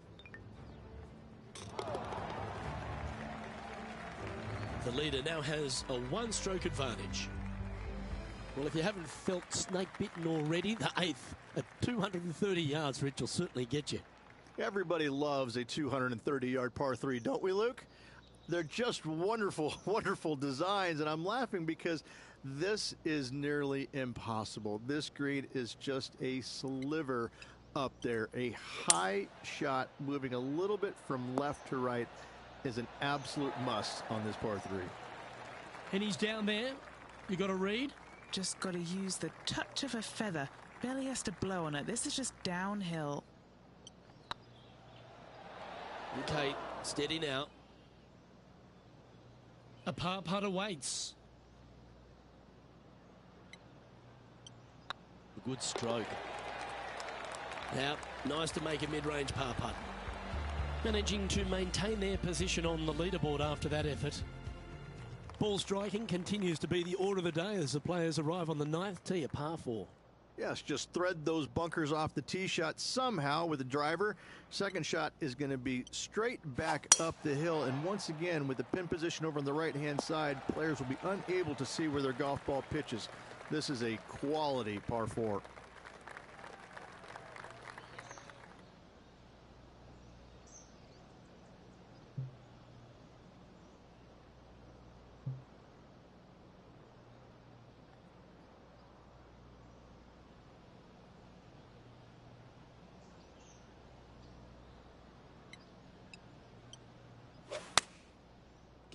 The leader now has a 1-stroke advantage. Well, if you haven't felt snake bitten already, the 8th at 230 yards, Rich, will certainly get you. Everybody loves a 230-yard par 3, don't we, Luke? They're just wonderful, wonderful designs, and I'm laughing because this is nearly impossible. This green is just a sliver up there. A high shot moving a little bit from left to right is an absolute must on this par 3. And he's down there. You got to read. Just got to use the touch of a feather. Barely has to blow on it. This is just downhill. Okay, steady now. A par putt awaits. A good stroke. Now, nice to make a mid-range par putt. Managing to maintain their position on the leaderboard after that effort. Ball striking continues to be the order of the day as the players arrive on the 9th tee, a par 4. Yes, just thread those bunkers off the tee shot somehow with the driver. Second shot is going to be straight back up the hill. And once again, with the pin position over on the right-hand side, players will be unable to see where their golf ball pitches. This is a quality par 4.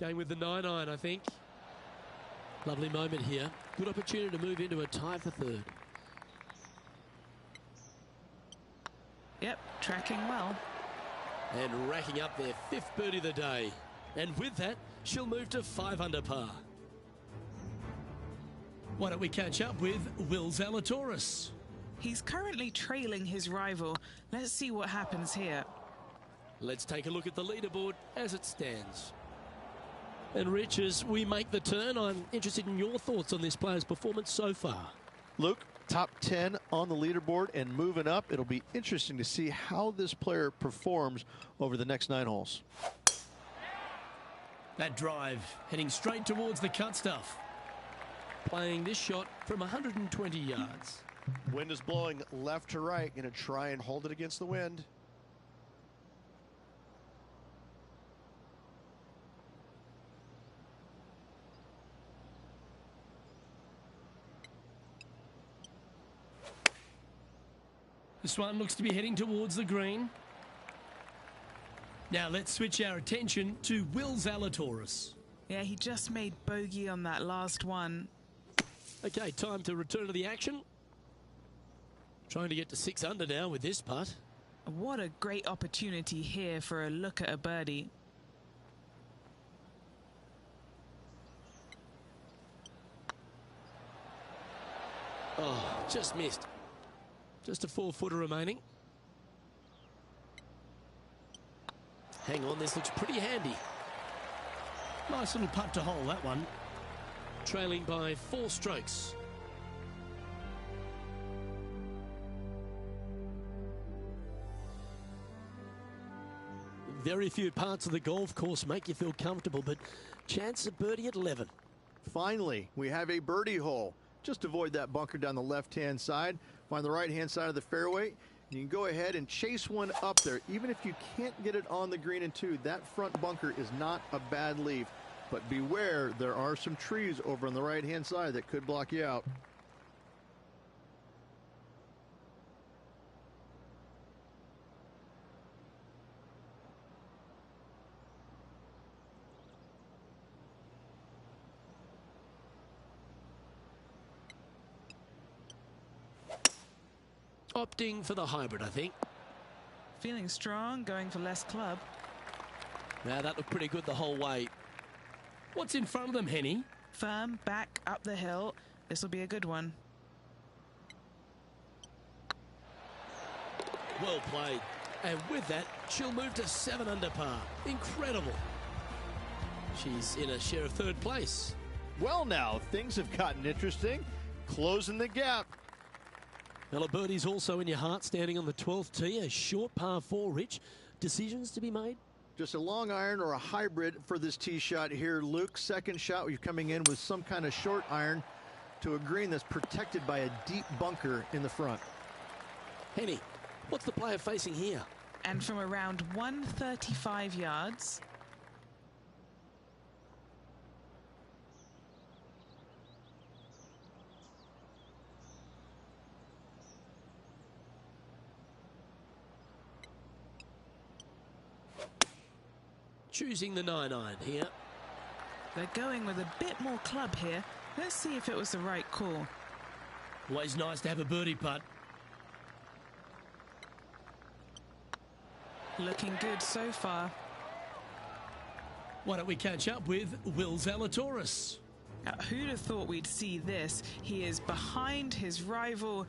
Going with the 9-iron, I think. Lovely moment here. Good opportunity to move into a tie for 3rd. Yep, tracking well. And racking up their 5th birdie of the day. And with that, she'll move to 5 under par. Why don't we catch up with Will Zalatoris? He's currently trailing his rival. Let's see what happens here. Let's take a look at the leaderboard as it stands. And Rich, as we make the turn, I'm interested in your thoughts on this player's performance so far. Luke, top 10 on the leaderboard and moving up. It'll be interesting to see how this player performs over the next 9 holes. That drive heading straight towards the cut stuff. Playing this shot from 120 yards. Wind is blowing left to right. Going to try and hold it against the wind. This one looks to be heading towards the green. Now let's switch our attention to Will Zalatoris. Yeah, he just made bogey on that last one. Okay, time to return to the action. Trying to get to 6 under now with this putt. What a great opportunity here for a look at a birdie. Oh, just missed. Just a 4-footer remaining. Hang on, this looks pretty handy. Nice little putt to hole, that one. Trailing by 4 strokes. Very few parts of the golf course make you feel comfortable, but chance of birdie at 11. Finally, we have a birdie hole. Just avoid that bunker down the left-hand side. Find the right-hand side of the fairway. You can go ahead and chase one up there. Even if you can't get it on the green and 2, that front bunker is not a bad leave. But beware, there are some trees over on the right-hand side that could block you out. Opting for the hybrid, I think. Feeling strong, going for less club. Now that looked pretty good the whole way. What's in front of them, Henny? Firm, back, up the hill. This will be a good one. Well played. And with that, she'll move to 7 under par. Incredible. She's in a share of 3rd place. Well, now, things have gotten interesting. Closing the gap. Well, a birdie's also in your heart, standing on the 12th tee. A short par 4, Rich. Decisions to be made? Just a long iron or a hybrid for this tee shot here, Luke. Second shot, you're coming in with some kind of short iron to a green that's protected by a deep bunker in the front. Henny, what's the player facing here? And from around 135 yards. Choosing the 9-iron here. They're going with a bit more club here. Let's see if it was the right call. Always nice to have a birdie putt. Looking good so far. Why don't we catch up with Will Zalatoris? Who'd have thought we'd see this? He is behind his rival.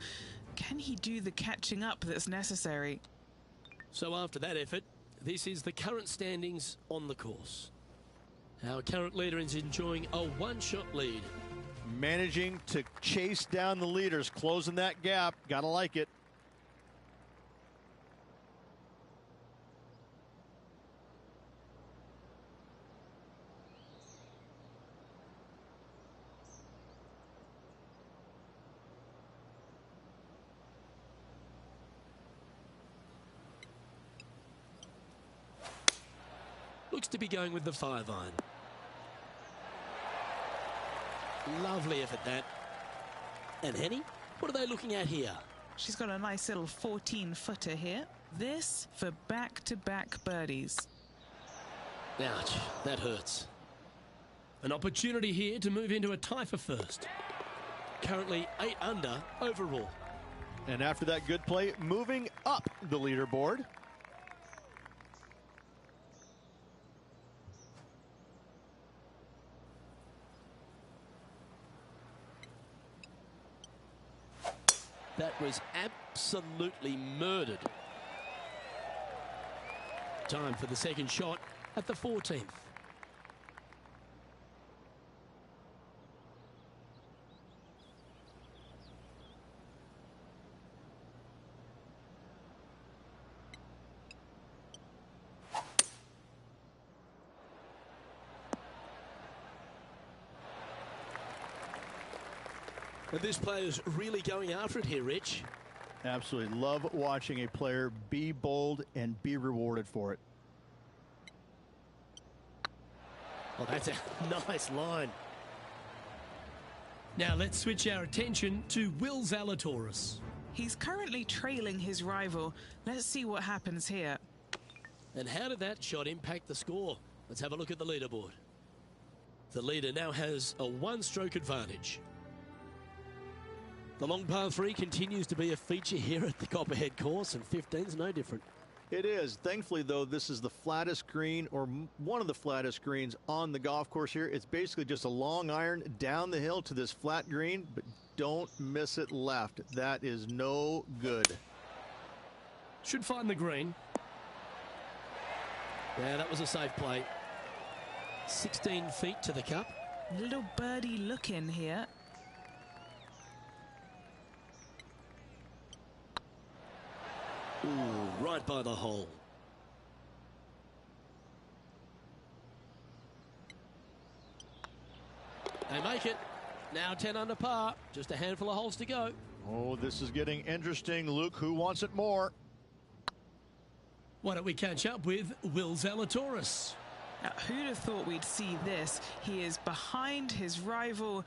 Can he do the catching up that's necessary? So after that effort, this is the current standings on the course. Our current leader is enjoying a 1-shot lead. Managing to chase down the leaders, closing that gap. Gotta like it. Looks to be going with the 5-iron. Lovely effort, that. And Henny, what are they looking at here? She's got a nice little 14-footer here. This for back-to-back birdies. Ouch, that hurts. An opportunity here to move into a tie for first. Currently 8 under overall. And after that good play, moving up the leaderboard. That was absolutely murdered. Time for the second shot at the 14th. And this player's really going after it here, Rich. Absolutely love watching a player be bold and be rewarded for it. Oh, that's a nice line. Now let's switch our attention to Will Zalatoris. He's currently trailing his rival. Let's see what happens here. And how did that shot impact the score? Let's have a look at the leaderboard. The leader now has a one-stroke advantage. The long par 3 continues to be a feature here at the Copperhead course, and 15's no different. It is. Thankfully, though, this is the flattest green, or one of the flattest greens on the golf course here. It's basically just a long iron down the hill to this flat green, but don't miss it left. That is no good. Should find the green. Yeah, that was a safe play. 16 feet to the cup. Little birdie look in here. Ooh, right by the hole. They make it. Now 10 under par. Just a handful of holes to go. Oh, this is getting interesting. Luke, who wants it more? Why don't we catch up with Will Zalatoris? Now, who'd have thought we'd see this? He is behind his rival.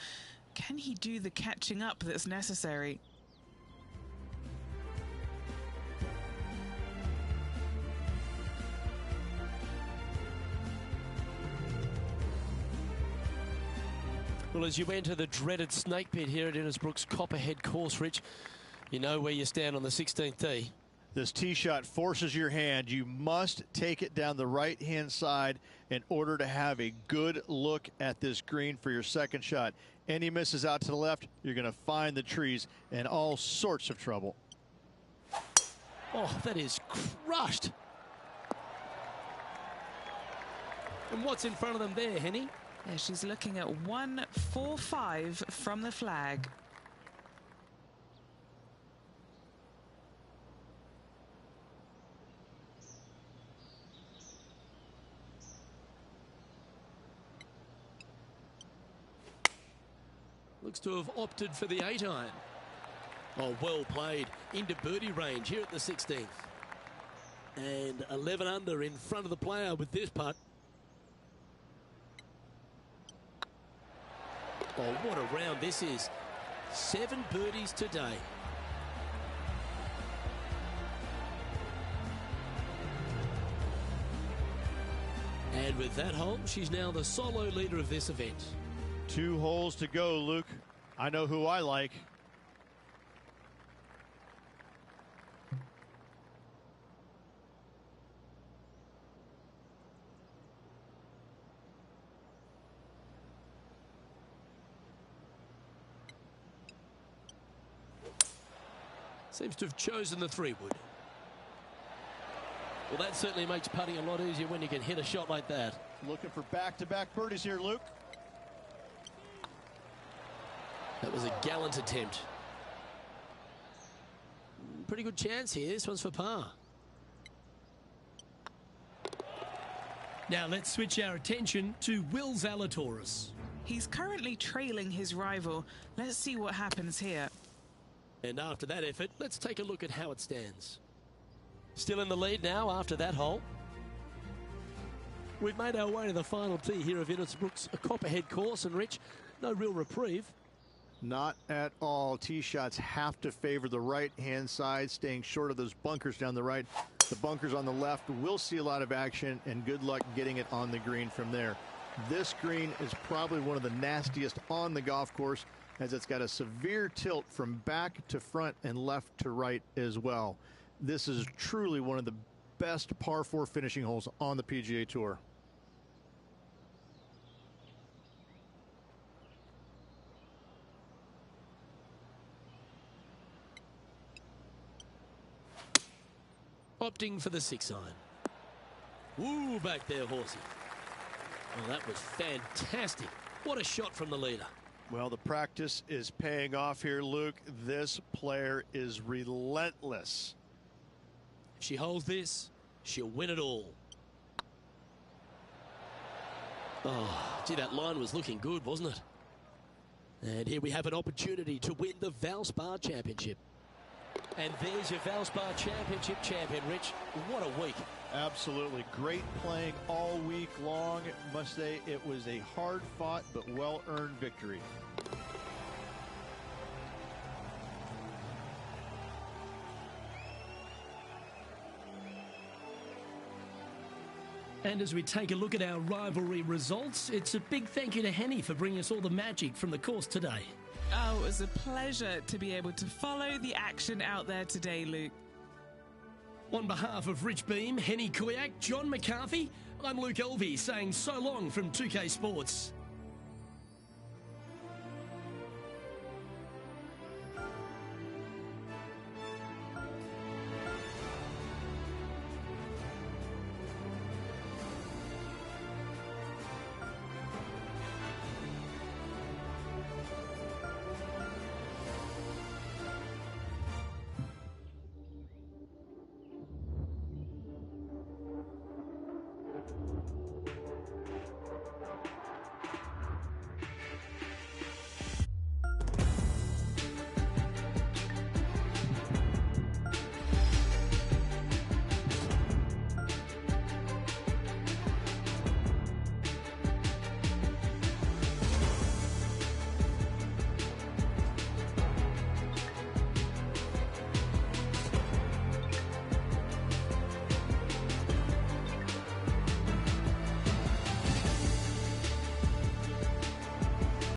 Can he do the catching up that's necessary? Well, as you enter the dreaded snake pit here at Innisbrook's Copperhead course, Rich, you know where you stand on the 16th tee. This tee shot forces your hand. You must take it down the right-hand side in order to have a good look at this green for your second shot. Any misses out to the left, you're going to find the trees in all sorts of trouble. Oh, that is crushed. And what's in front of them there, Henny? Yeah, she's looking at 145 from the flag. Looks to have opted for the 8-iron. Oh, well played into birdie range here at the 16th. And 11 under in front of the player with this putt. Oh, what a round this is. 7 birdies today. And with that hole, she's now the solo leader of this event. 2 holes to go, Luke. I know who I like. Seems to have chosen the 3-wood. Well, that certainly makes putting a lot easier when you can hit a shot like that. Looking for back-to-back birdies here, Luke. That was a gallant attempt. Pretty good chance here. This one's for par. Now let's switch our attention to Will Zalatoris. He's currently trailing his rival. Let's see what happens here. And after that effort, let's take a look at how it stands. Still in the lead now after that hole. We've made our way to the final tee here of Innisbrook's Copperhead course, and Rich, no real reprieve. Not at all. Tee shots have to favor the right-hand side, staying short of those bunkers down the right. The bunkers on the left will see a lot of action, and good luck getting it on the green from there. This green is probably one of the nastiest on the golf course, as it's got a severe tilt from back to front and left to right as well. This is truly one of the best par 4 finishing holes on the PGA Tour. Opting for the 6-iron. Woo, back there, horsey. Oh, that was fantastic. What a shot from the leader. Well, the practice is paying off here, Luke. This player is relentless. If she holds this, she'll win it all. Oh, gee, that line was looking good, wasn't it? And here we have an opportunity to win the Valspar Championship. And there's your Valspar Championship champion, Rich. What a week. Absolutely. Great playing all week long. Must say it was a hard-fought but well-earned victory. And as we take a look at our rivalry results, it's a big thank you to Henny for bringing us all the magic from the course today. Oh, it was a pleasure to be able to follow the action out there today, Luke. On behalf of Rich Beam, Henny Kuyak, John McCarthy, I'm Luke Elvey saying so long from 2K Sports.